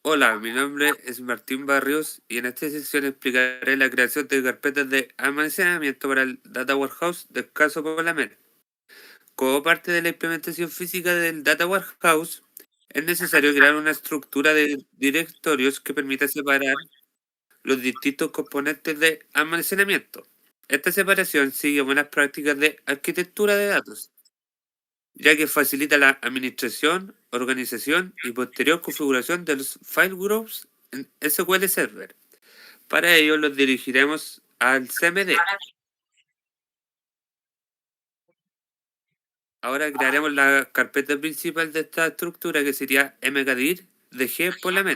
Hola, mi nombre es Martín Barrios y en esta sesión explicaré la creación de carpetas de almacenamiento para el Data Warehouse del caso Polamer. Como parte de la implementación física del Data Warehouse, es necesario crear una estructura de directorios que permita separar los distintos componentes de almacenamiento. Esta separación sigue buenas prácticas de arquitectura de datos, ya que facilita la administración, organización y posterior configuración de los file groups en SQL Server. Para ello los dirigiremos al CMD. Ahora crearemos la carpeta principal de esta estructura, que sería mkdir dg Polamet.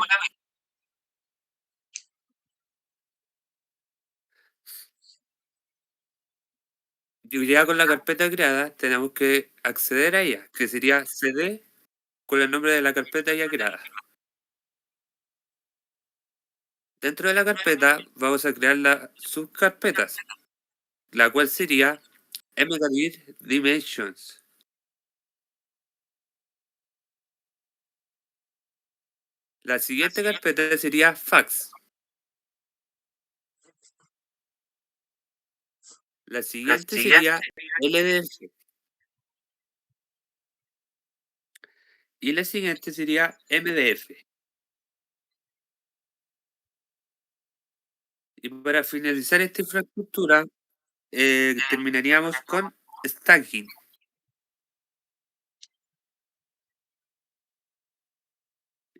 Y ya con la carpeta creada tenemos que acceder a ella, que sería cd con el nombre de la carpeta ya creada. Dentro de la carpeta vamos a crear las subcarpetas, la cual sería mkdir dimensions. La siguiente carpeta sería fax. La siguiente sería LDF. Y la siguiente sería MDF. Y para finalizar esta infraestructura, terminaríamos con stacking.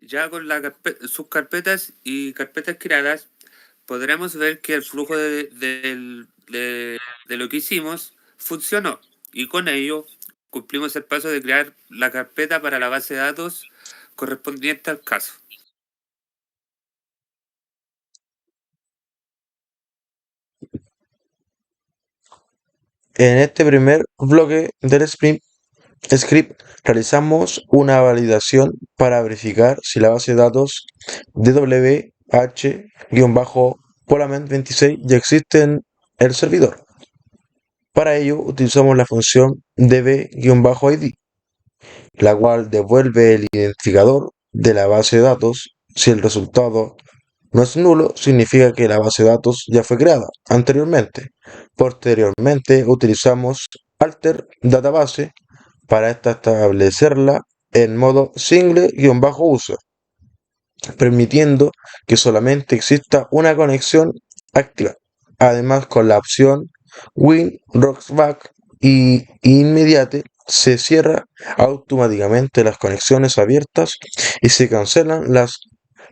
Ya con sus carpetas y carpetas creadas, podremos ver que el flujo de lo que hicimos funcionó. Y con ello cumplimos el paso de crear la carpeta para la base de datos correspondiente al caso. En este primer bloque del script realizamos una validación para verificar si la base de datos DWH-Polament26 ya existe en el servidor. Para ello utilizamos la función db-id, la cual devuelve el identificador de la base de datos. Si el resultado no es nulo, significa que la base de datos ya fue creada anteriormente. Posteriormente utilizamos alter database para establecerla en modo single-user, permitiendo que solamente exista una conexión activa. Además, con la opción win rollback y inmediate se cierra automáticamente las conexiones abiertas y se cancelan las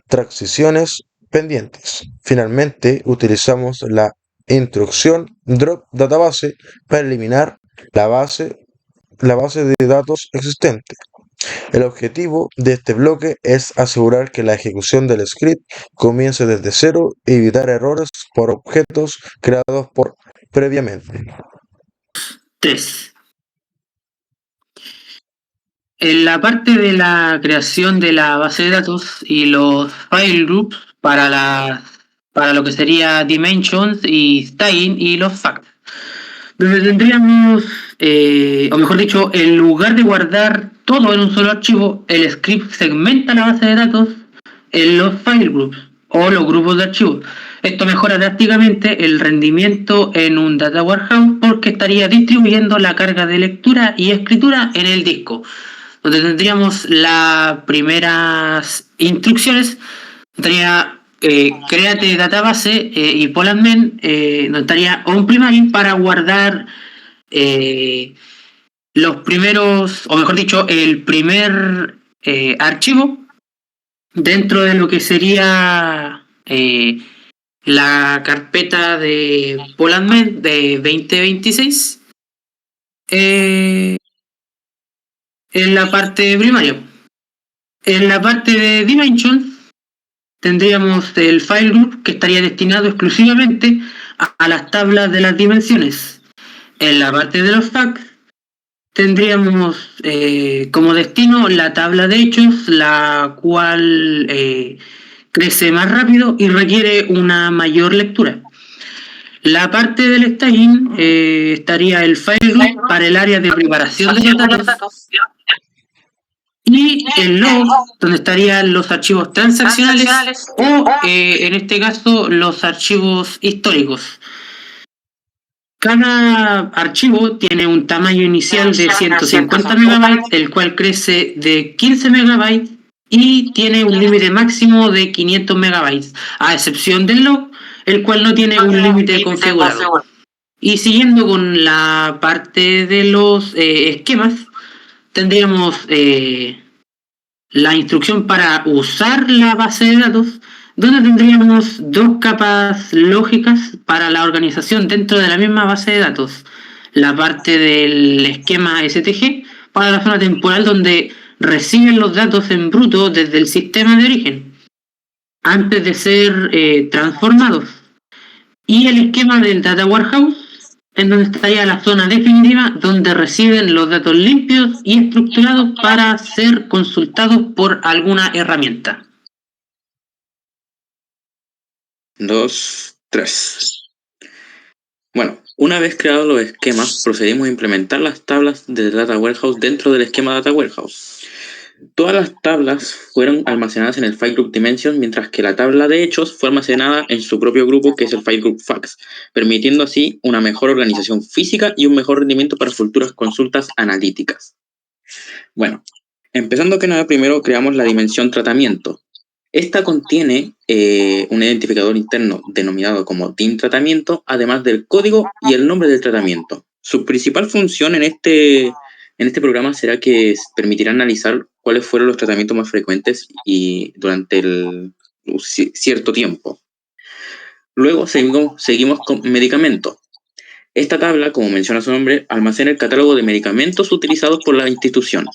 transiciones pendientes. Finalmente, utilizamos la instrucción drop database para eliminar la base de datos existente. El objetivo de este bloque es asegurar que la ejecución del script comience desde cero y evitar errores por objetos creados previamente. 3. En la parte de la creación de la base de datos y los file groups para lo que sería dimensions y styling y los facts, donde tendríamos, o mejor dicho, en lugar de guardar todo en un solo archivo, el script segmenta la base de datos en los file groups o los grupos de archivos. Esto mejora drásticamente el rendimiento en un Data Warehouse porque estaría distribuyendo la carga de lectura y escritura en el disco, donde tendríamos las primeras instrucciones. Tendría créate database y Polandman, donde estaría on primary para guardar los primeros, o mejor dicho, el primer archivo dentro de lo que sería la carpeta de Polandman de 2026 en la parte primaria. En la parte de Dimensions tendríamos el file group que estaría destinado exclusivamente a las tablas de las dimensiones. En la parte de los facts tendríamos como destino la tabla de hechos, la cual crece más rápido y requiere una mayor lectura. La parte del staging estaría el file group para el área de preparación de los datos y el log, donde estarían los archivos transaccionales o, en este caso, los archivos históricos. Cada archivo tiene un tamaño inicial de 150 megabytes, el cual crece de 15 megabytes y tiene un límite máximo de 500 megabytes, a excepción del log, el cual no tiene un límite configurado. Y siguiendo con la parte de los esquemas, tendríamos la instrucción para usar la base de datos, donde tendríamos dos capas lógicas para la organización dentro de la misma base de datos. La parte del esquema STG para la zona temporal, donde reciben los datos en bruto desde el sistema de origen, antes de ser transformados. Y el esquema del Data Warehouse, en donde estaría la zona definitiva, donde reciben los datos limpios y estructurados para ser consultados por alguna herramienta. 2, 3. Bueno, una vez creados los esquemas, procedimos a implementar las tablas de Data Warehouse dentro del esquema Data Warehouse. Todas las tablas fueron almacenadas en el File Group Dimensions, mientras que la tabla de hechos fue almacenada en su propio grupo, que es el File Group Facts, permitiendo así una mejor organización física y un mejor rendimiento para futuras consultas analíticas. Bueno, empezando que nada, primero creamos la dimensión tratamiento. Esta contiene un identificador interno denominado como DIN tratamiento, además del código y el nombre del tratamiento. Su principal función en este programa será que permitirá analizar cuáles fueron los tratamientos más frecuentes y durante el cierto tiempo. Luego seguimos con medicamentos. Esta tabla, como menciona su nombre, almacena el catálogo de medicamentos utilizados por la institución.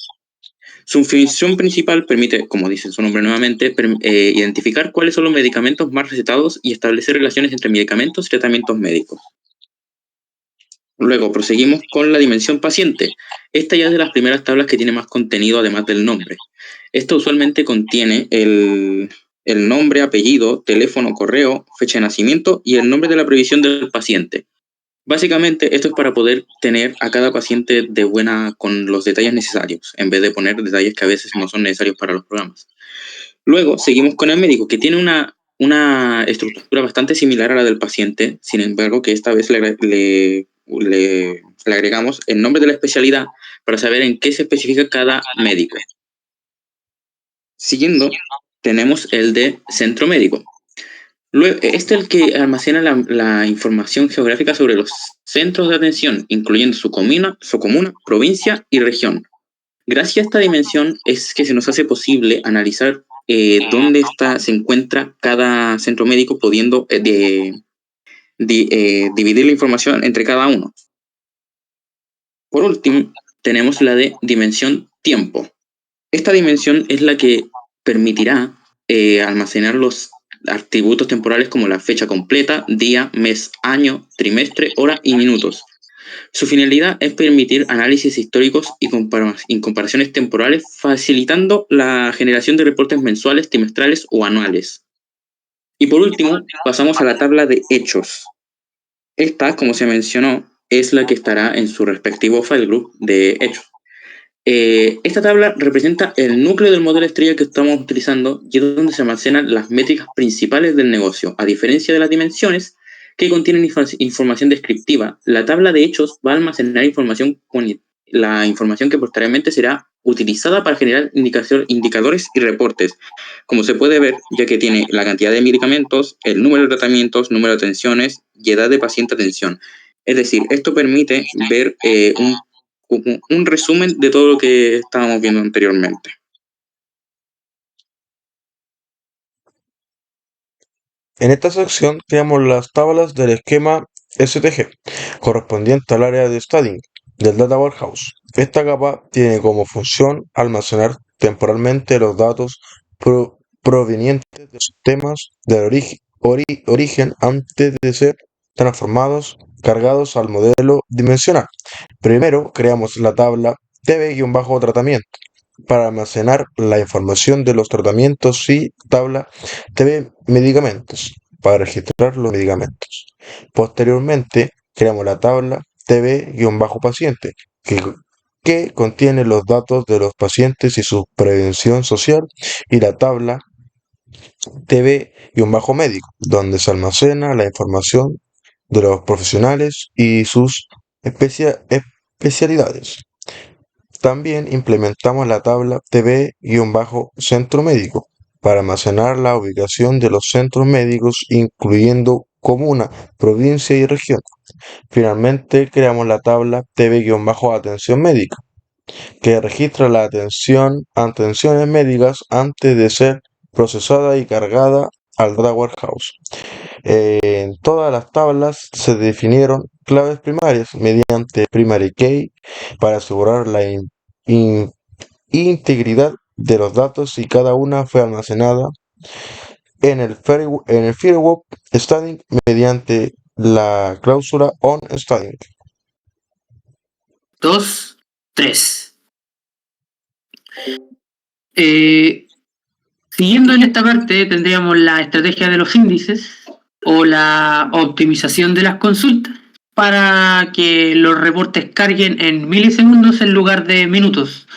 Su función principal permite, como dice su nombre nuevamente, identificar cuáles son los medicamentos más recetados y establecer relaciones entre medicamentos y tratamientos médicos. Luego proseguimos con la dimensión paciente. Esta ya es de las primeras tablas que tiene más contenido además del nombre. Esta usualmente contiene el nombre, apellido, teléfono, correo, fecha de nacimiento y el nombre de la previsión del paciente. Básicamente, esto es para poder tener a cada paciente con los detalles necesarios, en vez de poner detalles que a veces no son necesarios para los programas. Luego, seguimos con el médico, que tiene una estructura bastante similar a la del paciente, sin embargo, que esta vez le agregamos el nombre de la especialidad para saber en qué se especifica cada médico. Siguiendo, tenemos el de centro médico. Este es el que almacena la información geográfica sobre los centros de atención, incluyendo su comuna, provincia y región. Gracias a esta dimensión es que se nos hace posible analizar dónde se encuentra cada centro médico, pudiendo dividir la información entre cada uno. Por último, tenemos la de dimensión tiempo. Esta dimensión es la que permitirá almacenar los atributos temporales como la fecha completa, día, mes, año, trimestre, hora y minutos. Su finalidad es permitir análisis históricos y comparaciones temporales, facilitando la generación de reportes mensuales, trimestrales o anuales. Y por último, pasamos a la tabla de hechos. Esta, como se mencionó, es la que estará en su respectivo file group de hechos. Esta tabla representa el núcleo del modelo estrella que estamos utilizando y es donde se almacenan las métricas principales del negocio. A diferencia de las dimensiones que contienen información descriptiva, la tabla de hechos va a almacenar información la información que posteriormente será utilizada para generar indicadores y reportes, como se puede ver, ya que tiene la cantidad de medicamentos, el número de tratamientos, número de atenciones y edad de paciente atención. Es decir, esto permite ver un resumen de todo lo que estábamos viendo anteriormente. En esta sección creamos las tablas del esquema STG, correspondiente al área de staging del Data Warehouse. Esta capa tiene como función almacenar temporalmente los datos provenientes de sistemas del origen antes de ser transformados, cargados al modelo dimensional. Primero creamos la tabla TB-tratamiento para almacenar la información de los tratamientos y tabla TB medicamentos para registrar los medicamentos. Posteriormente creamos la tabla TB-paciente que contiene los datos de los pacientes y su prevención social, y la tabla TV-médico, donde se almacena la información de los profesionales y sus especialidades. También implementamos la tabla TV-centro médico para almacenar la ubicación de los centros médicos, incluyendo comuna, provincia y región. Finalmente, creamos la tabla TV-atención médica, que registra la atenciones médicas antes de ser procesada y cargada al Data Warehouse. En todas las tablas se definieron claves primarias mediante primary key para asegurar la integridad de los datos, y cada una fue almacenada en el firewall staging mediante la cláusula onStaging. 2, 3. Siguiendo en esta parte tendríamos la estrategia de los índices o la optimización de las consultas para que los reportes carguen en milisegundos en lugar de minutos,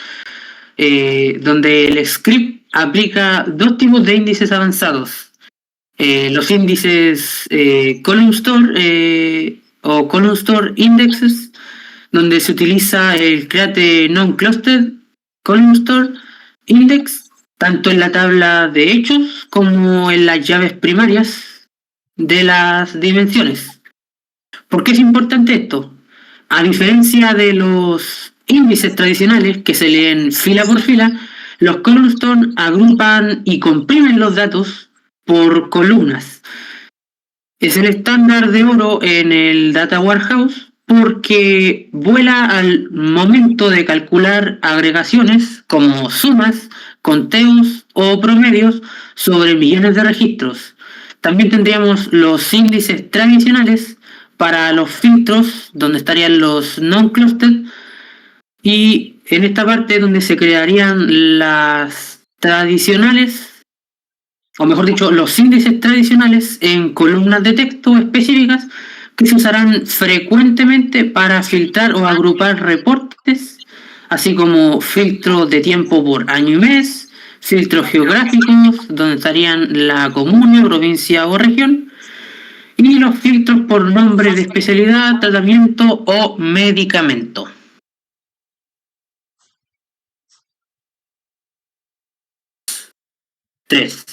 donde el script aplica dos tipos de índices avanzados. Los índices column store o column store indexes, donde se utiliza el create non-clustered column store index tanto en la tabla de hechos como en las llaves primarias de las dimensiones. ¿Por qué es importante esto? A diferencia de los índices tradicionales que se leen fila por fila, los column store agrupan y comprimen los datos por columnas. Es el estándar de oro en el Data Warehouse porque vuela al momento de calcular agregaciones como sumas, conteos o promedios sobre millones de registros. También tendríamos los índices tradicionales para los filtros, donde estarían los non-clustered, y en esta parte donde se crearían las tradicionales, o mejor dicho, los índices tradicionales en columnas de texto específicas que se usarán frecuentemente para filtrar o agrupar reportes, así como filtros de tiempo por año y mes, filtros geográficos, donde estarían la comuna, provincia o región, y los filtros por nombre de especialidad, tratamiento o medicamento. Tres.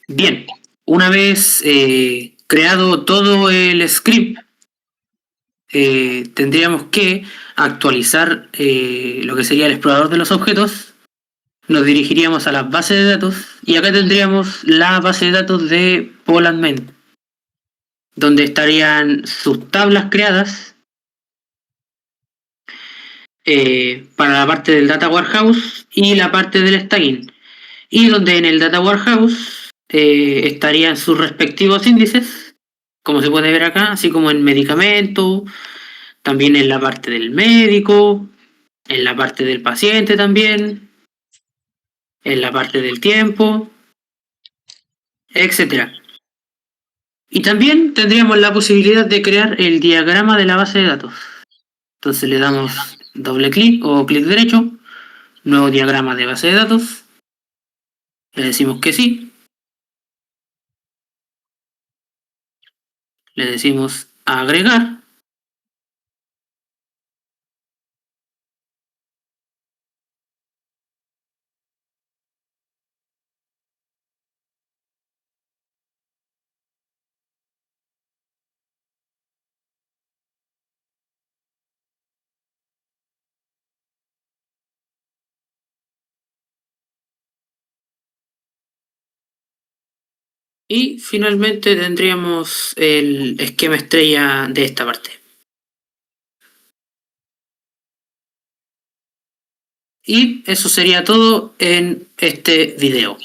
Bien, una vez creado todo el script, tendríamos que actualizar lo que sería el explorador de los objetos. Nos dirigiríamos a las bases de datos y acá tendríamos la base de datos de Polandman, donde estarían sus tablas creadas para la parte del Data Warehouse y la parte del staging, y donde en el Data Warehouse estarían sus respectivos índices, como se puede ver acá, así como en medicamento, también en la parte del médico, en la parte del paciente también, en la parte del tiempo, etc. Y también tendríamos la posibilidad de crear el diagrama de la base de datos. Entonces le damos doble clic o clic derecho, nuevo diagrama de base de datos, le decimos que sí, le decimos agregar, y finalmente tendríamos el esquema estrella de esta parte. Y eso sería todo en este video.